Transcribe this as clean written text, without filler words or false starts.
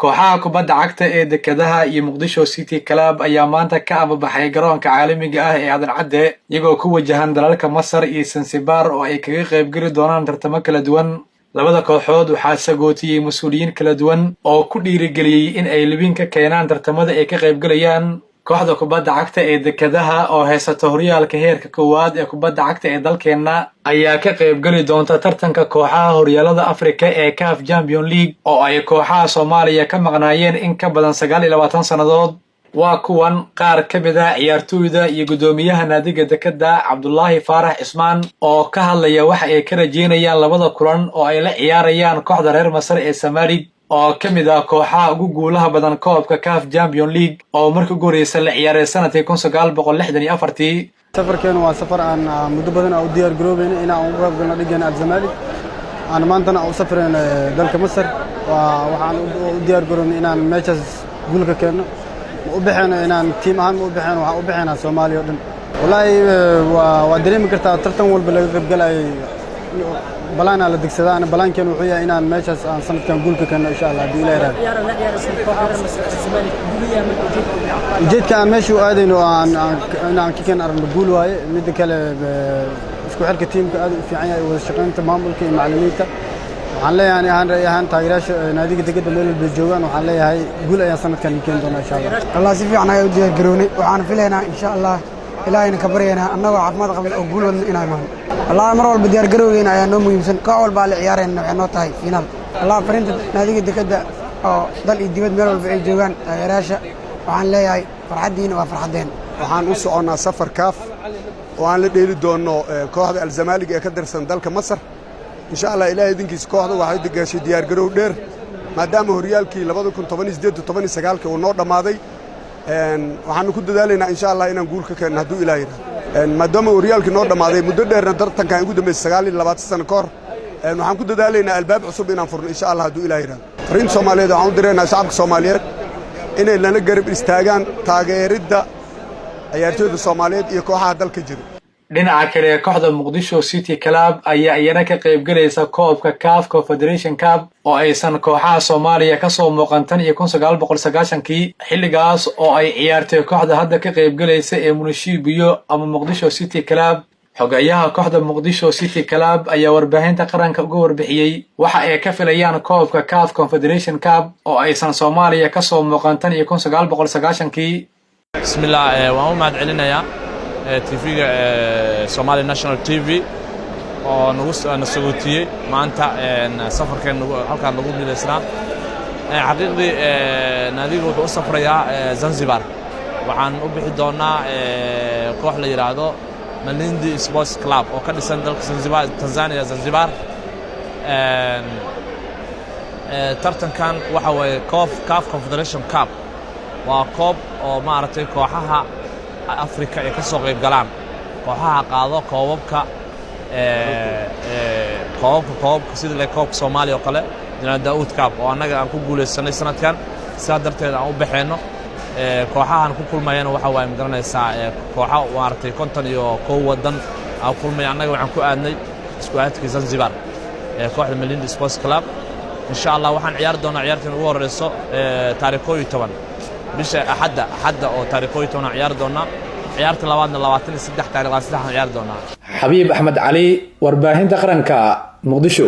kooxaha kubadda cagta ee dekedaha iyo Muqdisho City Club ayaa maanta ka ababaxay garoonka caalamiga ah ee Aadan Cadde iyagoo ku wajahan dalalka Masar iyo Zanzibar oo ay kaga qayb geli doonaan tartamo kala duwan. Labada kooxood waxaa sagootiyay mas'uuliyiin kala duwan oo ku dhiirigeliyay in ay libin ka keenaan tartamada ay ka qayb galayaan. Kooxda kubadda cagta ee dekedaha oo heysata horyaalka heerka koowaad ee kubadda cagta ee dalkeena ayaa ka qayb gali doonta tartanka kooxaha horyaalada Afrika ee CAF Champions League oo ay kooxaha Soomaaliya ka maqnaayeen in ka badan 29 sanadood. waa kuwan qaar ka mid ah ciyaartooyda iyo gudoomiyaha naadiga dekeda Cabdullaahi Faarax Ismaan oo ka hadlaya waxa ay ka rajeynayaan labada kulan oo ay la ciyaarayaan kooxda reer Masar ee Samalig oo ka mid ah kooxaha ugu guulaha badan koobka CAF Champions League oo markii ugu horeysay la ciyaaray sanadkii 1964. safarkeenu waa safar aan muddo badan u diyaar garoobeyna in aan uga qayb galno dhigana Samalig aan maantana u safreen dalka Masar waxaan u diyaar garoobnay inaan meeshaas guul ka keeno u bixino inaan team ahaan u bixino waxa u bixina Soomaaliya oo dhan wallahi waa dareemi kartaa tartan walba laga qayb galay balaan la digsadaan balaankeenu wuxuu yahay inaan meeshaas aan sanadkan guul ka keeno insha Allah hadii Ilaahay ujeedka aan meesha u aadayno aan ka keen aragno guul waaye mid kale isku xirka teamka aad u fiican yahay wada shaqeynta maamulka iyo macallimiinta waxaan leeyahay aan raayahan taageerayaasha naadiga degada meel walba joogaan waxaan leeyahay guul ayaa sanadkan keen doona insha Allah Allah si fiican ay u diyaar garoonay waxaan filaynaa insha Allah ilaahayna ka baryaynaa annagoo caafimaad qabin oo guul wadna inaan imaan Allah mar walba diyaar garowgeena ayaa noo muhiimsan koox walba la ciyaarayna waxay noo tahay finaal Allah farinta naadiga degada oo dal iyo dibad meel walba ay joogaan taageerayaasha waxaan leeyahay farxadiina waa farxadeen waxaan u soconaa safar CAF oo aan la dheeli doono kooxda Al-Zamalig ee ka tirsan dalka Masar insha Allah ilaahay idinkiis kooxda waxay degashay diyaar garow dheer maadaama horyaalkii 2018-19 uu noo dhamaaday waxaan ku dadaalaynaa insha Allah inaan guul ka keenno haduu ilaahay yiraahdo maadaama horyaalkii noo dhamaaday muddo dheerna tartankan ugu dambeysay 29 sano kahor waxaan ku dadaalaynaa albaab cusub inaan furno insha Allah haduu ilaahay yiraahdo fariin Soomaaliyeed waxaan u direynaa shacabka Soomaaliyeed inay lana garab istaagaan taageeridda ciyaartooyda Soomaaliyeed iyo kooxaha dalka jira. dhinaca kale kooxda Muqdisho City Club ayaa iyana ka qayb galaysa koobka CAF Confederation Cup oo aysan kooxaha Soomaaliya ka soo muuqan iyo 1990kii xilligaas oo ay ciyaartay kooxda hadda ka qayb galaysa ee Munishibiyo ama Muqdisho City Club. xogayaha kooxda Muqdisho City Club ayaa warbaahinta qaranka uga warbixiyay waxa ay ka filayaan koobka CAF Confederation Cup oo aysan Soomaaliya ka soo muuqan iyo 1990kii. bismillah waan u mahadcelinayaa TV-ga Somali National TV oo nagu sagootiyay maanta safarkeen halkaan nagu midaysnaa xaqiiqdii naadiga wuxuu u safrayaa Zanzibar waxaan u bixi doonaa koox la yiraahdo Malindi Sports Club oo ka dhisan dalka Zanzibar Tanzania Zanzibar tartankan waxa weeye CAF Confederation Cup waa koob oo maaragtay kooxaha Afrika ee ka soo qayb galaan kooxaha qaado koobabka sida koobka Soomaaliya oo kale General Daoud Cup oo anaga aan ku guuleysanay sanadkan sidaa darteed aan u baxeeno kooxahan ku kulmayeen waxa way magaranaysaa kooxo waartay 51 wadan aan kulmay anaga waxaan ku aadnay isku aadkii Zanzibar kooxda Malindi Sports Club insha Allah waxaan ciyaar doonaa ciyaartan ugu horeyso taariikh 12 bisha axadda oo taariikh 12 ciyaar doonaa ciyaarta labaadna 23 taariikh 3 ciyaar doonaa. Xabiib Axmed Cali warbaahinta qaranka Muqdisho.